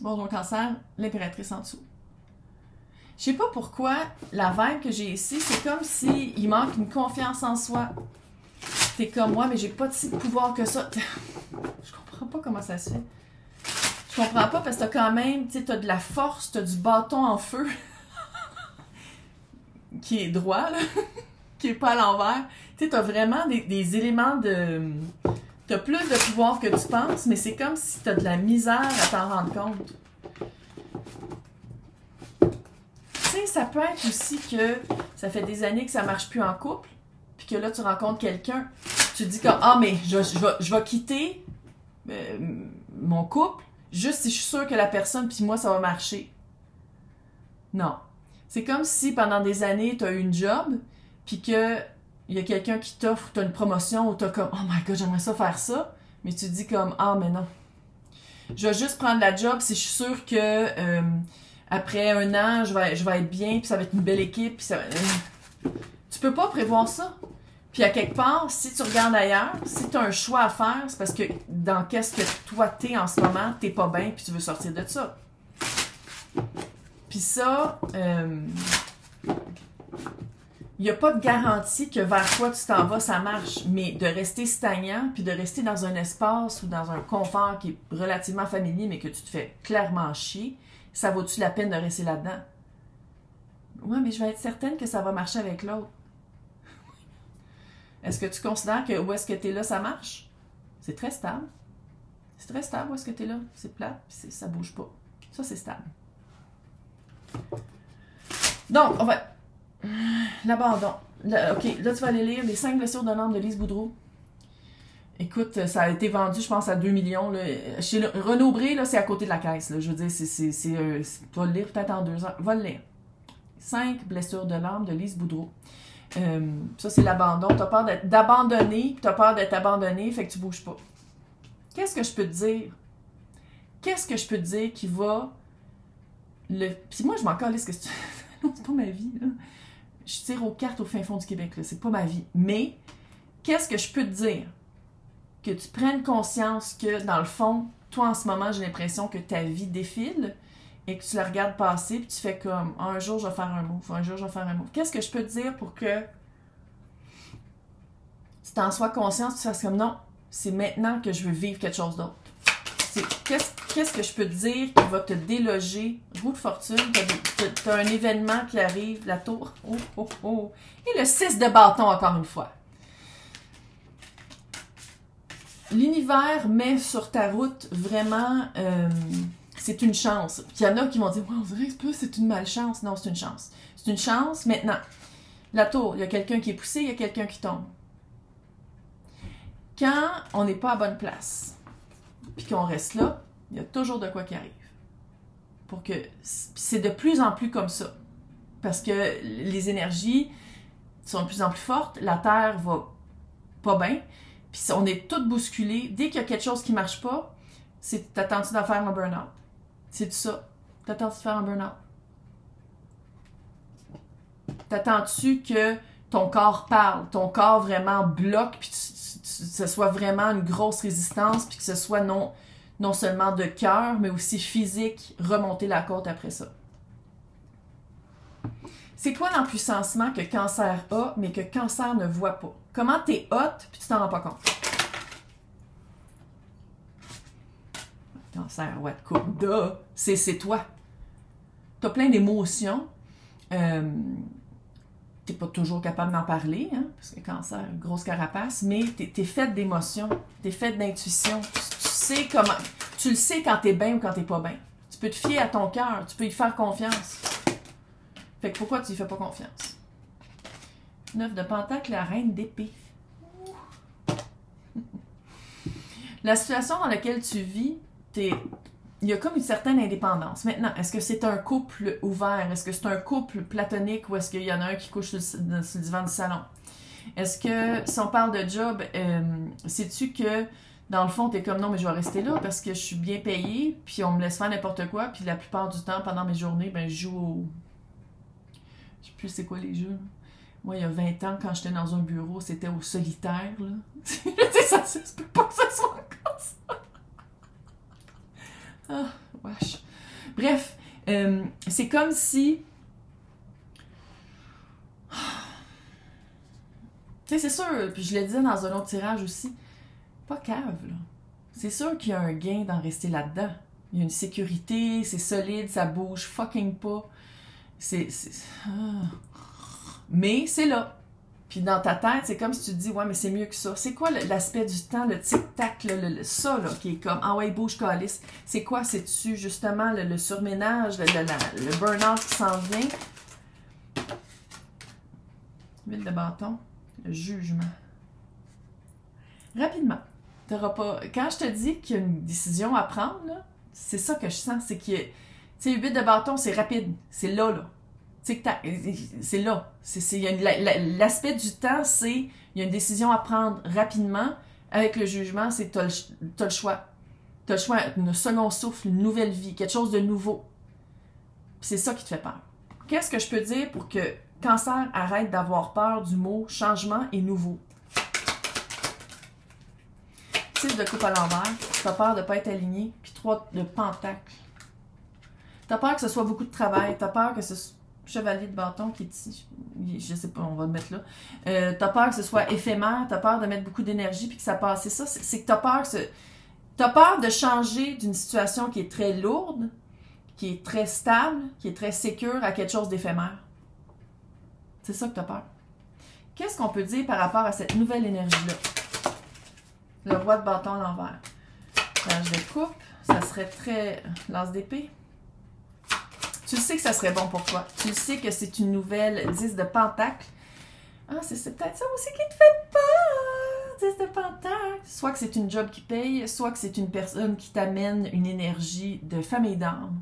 Bonjour Cancer, l'impératrice en dessous. Je sais pas pourquoi la vibe que j'ai ici, c'est comme si il manque une confiance en soi. T'es comme moi, mais j'ai pas si de pouvoir que ça. Je comprends pas comment ça se fait. Je comprends pas parce que t'as quand même, tu sais, t'as de la force, t'as du bâton en feu qui est droit, là, qui est pas à l'envers. Tu sais, t'as vraiment des éléments de... T'as plus de pouvoir que tu penses, mais c'est comme si t'as de la misère à t'en rendre compte. Tu sais, ça peut être aussi que ça fait des années que ça marche plus en couple, puis que là, tu rencontres quelqu'un, tu te dis comme, ah, mais je vais quitter mon couple, juste si je suis sûre que la personne, puis moi, ça va marcher. Non. C'est comme si pendant des années, tu as eu une job, puis que il y a quelqu'un qui t'offre, tu as une promotion, ou tu as comme, oh my god, j'aimerais ça faire ça, mais tu te dis comme, ah, mais non. Je vais juste prendre la job si je suis sûre que après un an, je vais être bien, puis ça va être une belle équipe, puis ça tu peux pas prévoir ça. Puis à quelque part, si tu regardes ailleurs, si tu as un choix à faire, c'est parce que dans qu'est-ce que toi t'es en ce moment, t'es pas bien, puis tu veux sortir de ça. Puis ça, il n'y a pas de garantie que vers quoi tu t'en vas, ça marche, mais de rester stagnant, puis de rester dans un espace ou dans un confort qui est relativement familier, mais que tu te fais clairement chier, ça vaut-tu la peine de rester là-dedans? Ouais, mais je vais être certaine que ça va marcher avec l'autre. Est-ce que tu considères que où est-ce que tu es là, ça marche? C'est très stable. C'est très stable où est-ce que tu es là. C'est plate, puis ça bouge pas. Ça, c'est stable. Donc, on va... L'abandon. OK, là, tu vas aller lire Les 5 blessures de l'âme de Lise Boudreau. Écoute, ça a été vendu, je pense, à 2 millions. Là. Chez Renaud Bré, là, c'est à côté de la caisse. Là. Je veux dire, tu vas le lire peut-être en 2 heures. Va le lire. 5 blessures de l'âme de Lise Boudreau. Ça, c'est l'abandon. Tu as peur d'abandonner, tu as peur d'être abandonné, fait que tu bouges pas. Qu'est-ce que je peux te dire? Qu'est-ce que je peux te dire qui va... Puis moi, je m'en calisse que c'est pas ma vie, là. Je tire aux cartes au fin fond du Québec, là. C'est pas ma vie. Mais, qu'est-ce que je peux te dire? Que tu prennes conscience que, dans le fond, toi, en ce moment, j'ai l'impression que ta vie défile et que tu la regardes passer puis tu fais comme, un jour, je vais faire un move, un jour, je vais faire un move. Qu'est-ce que je peux te dire pour que tu t'en sois conscience, tu fasses comme, non, c'est maintenant que je veux vivre quelque chose d'autre. Qu'est-ce que je peux te dire qui va te déloger? Roue de fortune, t'as un événement qui arrive, la tour. Oh, oh, oh. Et le 6 de bâton, encore une fois. L'univers met sur ta route vraiment... c'est une chance. Il y en a qui vont dire, on dirait que c'est une malchance. Non, c'est une chance. C'est une chance. Maintenant, la tour, il y a quelqu'un qui est poussé, il y a quelqu'un qui tombe. Quand on n'est pas à bonne place, puis qu'on reste là, il y a toujours de quoi qui arrive. Pour que c'est de plus en plus comme ça. Parce que les énergies sont de plus en plus fortes, la Terre va pas bien, puis on est toutes bousculées. Dès qu'il y a quelque chose qui marche pas, t'attends-tu d'en faire un burn-out? C'est tout ça. T'attends-tu de faire un burn-out? T'attends-tu que ton corps parle, ton corps vraiment bloque, puis ce soit vraiment une grosse résistance, puis que ce soit non seulement de cœur, mais aussi physique, remonter la côte après ça. C'est quoi l'empuissancement que Cancer a, mais que Cancer ne voit pas? Comment t'es hot, puis tu t'en rends pas compte? Cancer, what coupe, duh! C'est toi. T'as plein d'émotions. T'es pas toujours capable d'en parler, hein, parce que Cancer, grosse carapace, mais t'es faite d'émotions, t'es faite d'intuition. Tu sais comment... Tu le sais quand t'es bien ou quand t'es pas bien. Tu peux te fier à ton cœur, tu peux y faire confiance. Fait que pourquoi tu y fais pas confiance? 9 de Pentacle, la reine d'épée. La situation dans laquelle tu vis, il y a comme une certaine indépendance. Maintenant, est-ce que c'est un couple ouvert? Est-ce que c'est un couple platonique ou est-ce qu'il y en a un qui couche sur le divan du salon? Est-ce que, si on parle de job, sais-tu que, dans le fond, t'es comme, non, mais je vais rester là parce que je suis bien payée, puis on me laisse faire n'importe quoi, puis la plupart du temps, pendant mes journées, ben, je joue au... Je sais plus c'est quoi les jeux. Moi, il y a 20 ans, quand j'étais dans un bureau, c'était au solitaire, là. Ça se peut pas que ça soit encore ça. Ah, wesh. c'est comme si... Tu sais, c'est sûr, puis je le disais dans un autre tirage aussi, pas cave, là. C'est sûr qu'il y a un gain d'en rester là-dedans. Il y a une sécurité, c'est solide, ça bouge fucking pas. Mais c'est là. Puis dans ta tête, c'est comme si tu te dis, ouais, mais c'est mieux que ça. C'est quoi l'aspect du temps, le tic-tac, ça, là, qui est comme, ah ouais, bouge, calice. C'est quoi? C'est-tu justement le surménage, le burn-out qui s'en vient? Huile de bâton, le jugement. Rapidement. T'auras pas... Quand je te dis qu'il y a une décision à prendre, là, c'est ça que je sens, c'est qu'il y a... Tu sais, huile de bâton, c'est rapide. C'est là, là. Tic-tac, c'est là. L'aspect du temps, c'est il y a une décision à prendre rapidement. Avec le jugement, c'est t'as le choix. T'as le choix, un second souffle, une nouvelle vie, quelque chose de nouveau. C'est ça qui te fait peur. Qu'est-ce que je peux dire pour que Cancer arrête d'avoir peur du mot changement et nouveau? 6 de coupe à l'envers, t'as peur de ne pas être aligné, puis 3 de pentacle. T'as peur que ce soit beaucoup de travail, t'as peur que ce soit chevalier de bâton qui est ici, je sais pas, on va le mettre là. T'as peur que ce soit éphémère, t'as peur de mettre beaucoup d'énergie puis que ça passe. C'est ça, c'est que t'as peur de changer d'une situation qui est très lourde, qui est très stable, qui est très sécure à quelque chose d'éphémère. C'est ça que t'as peur. Qu'est-ce qu'on peut dire par rapport à cette nouvelle énergie-là? Le roi de bâton à l'envers. Page de coupe, ça serait très... L'as d'épée. Tu sais que ça serait bon pour toi. Tu sais que c'est une nouvelle 10 de pentacle. Ah, c'est peut-être ça aussi qui te fait peur, 10 de pentacle. Soit que c'est une job qui paye, soit que c'est une personne qui t'amène une énergie de famille d'âme.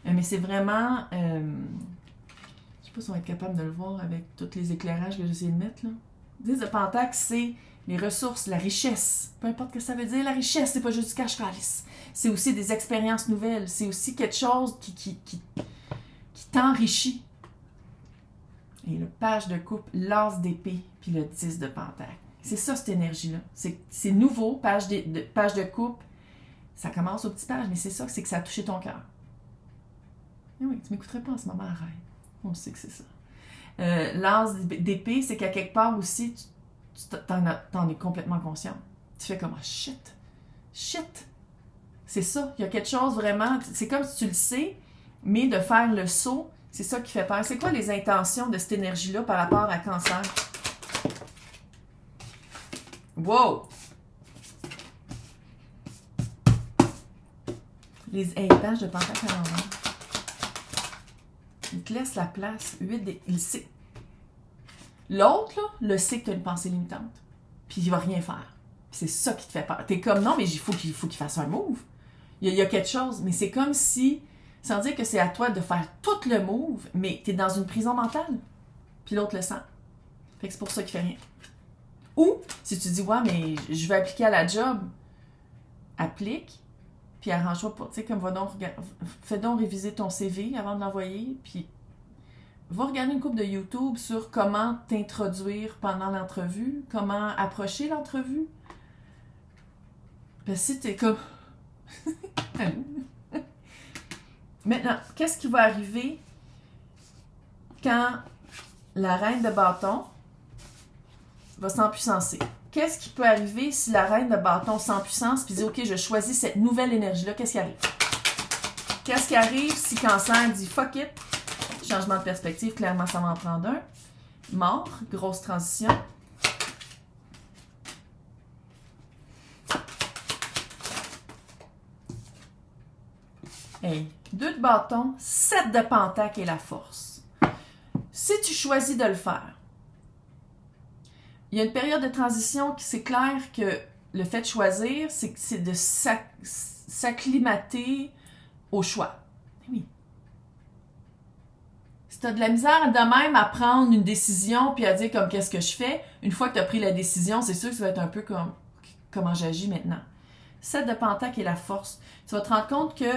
Mais c'est vraiment... je sais pas si on va être capable de le voir avec tous les éclairages que j'essaie de mettre, là. 10 de pentacle, c'est les ressources, la richesse. Peu importe ce que ça veut dire, la richesse, c'est pas juste du cash calice. C'est aussi des expériences nouvelles. C'est aussi quelque chose qui t'enrichit. Et le page de coupe, l'as d'épée, puis le 10 de pentacle. C'est ça, cette énergie-là. C'est nouveau, page de coupe. Ça commence au petit page, mais c'est ça, c'est que ça a touché ton cœur. Mais oui, tu m'écouterais pas en ce moment, arrête. On sait que c'est ça. L'as d'épée, c'est qu'à quelque part aussi, t'en es complètement conscient. Tu fais comme, oh, shit. C'est ça, il y a quelque chose vraiment, c'est comme si tu le sais, mais de faire le saut, c'est ça qui fait peur. C'est quoi les intentions de cette énergie-là par rapport à Cancer? Wow! Les pages de pentacle à l'envers. Il te laisse la place. Il sait. L'autre, là, le sait que tu as une pensée limitante. Puis il va rien faire. C'est ça qui te fait peur. T'es comme, non, mais il faut qu'il fasse un move. Il y a quelque chose. Mais c'est comme si, sans dire que c'est à toi de faire tout le move, mais t'es dans une prison mentale. Puis l'autre le sent. Fait que c'est pour ça qu'il fait rien. Ou, si tu dis, ouais, mais je vais appliquer à la job, applique, puis arrange-toi pas. Tu sais, comme fais donc réviser ton CV avant de l'envoyer, puis va regarder une couple de YouTube sur comment t'introduire pendant l'entrevue, comment approcher l'entrevue. Parce que si t'es comme... Maintenant, qu'est-ce qui va arriver quand la reine de bâton va s'empuissancer? Qu'est-ce qui peut arriver si la reine de bâton s'empuissance puis dit « Ok, je choisis cette nouvelle énergie-là. » Qu'est-ce qui arrive? Qu'est-ce qui arrive si Cancer dit « Fuck it. » Changement de perspective, clairement, ça va en prendre un. Mort, grosse transition. Hey, 2 de bâton, 7 de pentacle et la force. Si tu choisis de le faire, il y a une période de transition qui c'est clair que le fait de choisir, c'est de s'acclimater au choix. Oui. Si tu as de la misère de même à prendre une décision puis à dire comme qu'est-ce que je fais, une fois que tu as pris la décision, c'est sûr que ça va être un peu comme comment j'agis maintenant. 7 de pentacle et la force. Tu vas te rendre compte que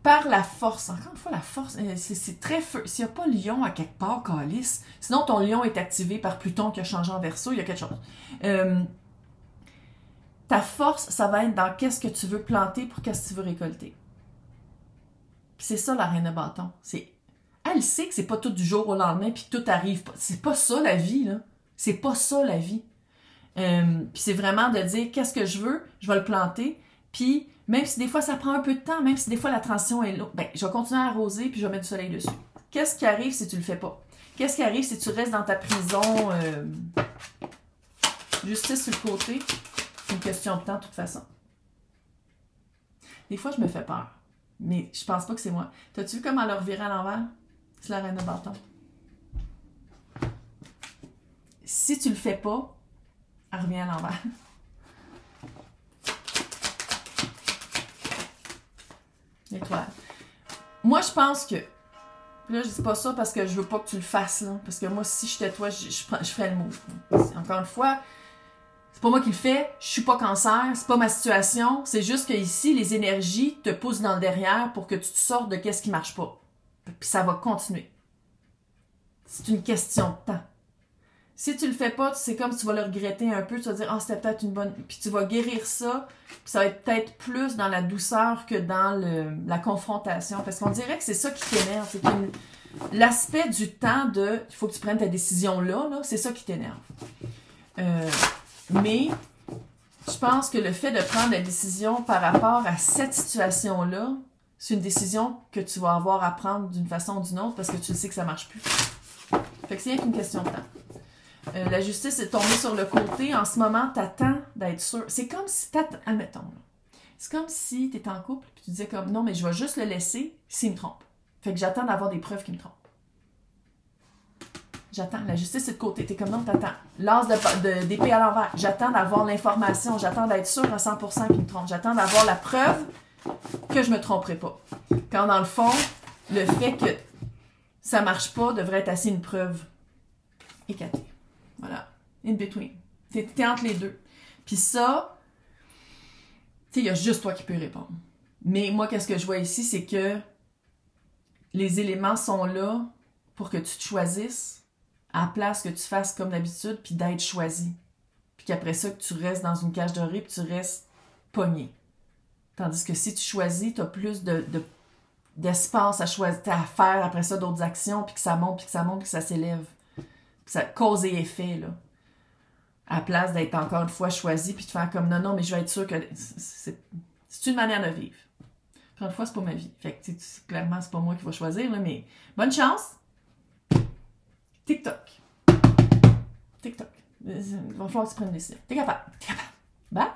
par la force, encore une fois, la force, c'est très feu. S'il n'y a pas lion à quelque part, calice, sinon ton lion est activé par Pluton qui a changé en Verseau, il y a quelque chose. Ta force, ça va être dans qu'est-ce que tu veux planter pour qu'est-ce que tu veux récolter. C'est ça la reine de bâton. C'est elle sait que c'est pas tout du jour au lendemain puis que tout arrive pas. C'est pas ça la vie, là. C'est pas ça la vie. Puis c'est vraiment de dire qu'est-ce que je veux, je vais le planter. Puis même si des fois ça prend un peu de temps, même si des fois la transition est lourde, ben je vais continuer à arroser puis je vais mettre du soleil dessus. Qu'est-ce qui arrive si tu le fais pas? Qu'est-ce qui arrive si tu restes dans ta prison? Justice sur le côté, c'est une question de temps de toute façon. Des fois, je me fais peur, mais je pense pas que c'est moi. T'as-tu vu comment elle a reviré à l'envers? C'est la reine de bâton. Si tu le fais pas, elle revient à l'envers. L'étoile. Moi, je pense que... Là, je dis pas ça parce que je veux pas que tu le fasses, là. Parce que moi, si j'étais toi, je ferais le move. Encore une fois, c'est pas moi qui le fais, je suis pas cancer, c'est pas ma situation. C'est juste que ici, les énergies te poussent dans le derrière pour que tu te sortes de qu'est-ce qui marche pas. Puis ça va continuer. C'est une question de temps. Si tu le fais pas, c'est comme si tu vas le regretter un peu, tu vas dire « Ah, c'était peut-être une bonne... » Puis tu vas guérir ça, puis ça va être peut-être plus dans la douceur que dans la confrontation. Parce qu'on dirait que c'est ça qui t'énerve. C'est que l'aspect du temps de « Il faut que tu prennes ta décision là c'est ça qui t'énerve. Mais je pense que le fait de prendre la décision par rapport à cette situation-là, c'est une décision que tu vas avoir à prendre d'une façon ou d'une autre parce que tu sais que ça marche plus. Fait que c'est rien qu'une question de temps. La justice est tombée sur le côté. En ce moment, t'attends d'être sûr. C'est comme si admettons, c'est comme si t'étais en couple et tu disais comme non, mais je vais juste le laisser s'il me trompe. Fait que j'attends d'avoir des preuves qu'il me trompe. J'attends. La justice est de côté. T'es comme non, t'attends. L'as d'épée à l'envers. J'attends d'avoir l'information. J'attends d'être sûr à 100% qu'il me trompe. J'attends d'avoir la preuve que je me tromperai pas. Quand dans le fond, le fait que ça marche pas devrait être assez une preuve éclatée. Voilà. In between. T'es entre les deux. Puis ça, tu sais, il y a juste toi qui peux répondre. Mais moi, qu'est-ce que je vois ici, c'est que les éléments sont là pour que tu te choisisses à la place que tu fasses comme d'habitude, puis d'être choisi. Puis qu'après ça, que tu restes dans une cage dorée, puis tu restes pogné. Tandis que si tu choisis, tu as plus d'espace à choisir, à faire après ça d'autres actions, puis que ça monte, puis que ça monte, puis que ça s'élève. Ça cause et effet, là. À la place d'être encore une fois choisi, puis de faire comme non, mais je vais être sûr que c'est une manière de vivre. Encore une fois, c'est pas ma vie. Fait que, clairement, c'est pas moi qui vais choisir, là, mais bonne chance! TikTok. Il va falloir que tu prennes une décision. T'es capable. Bye!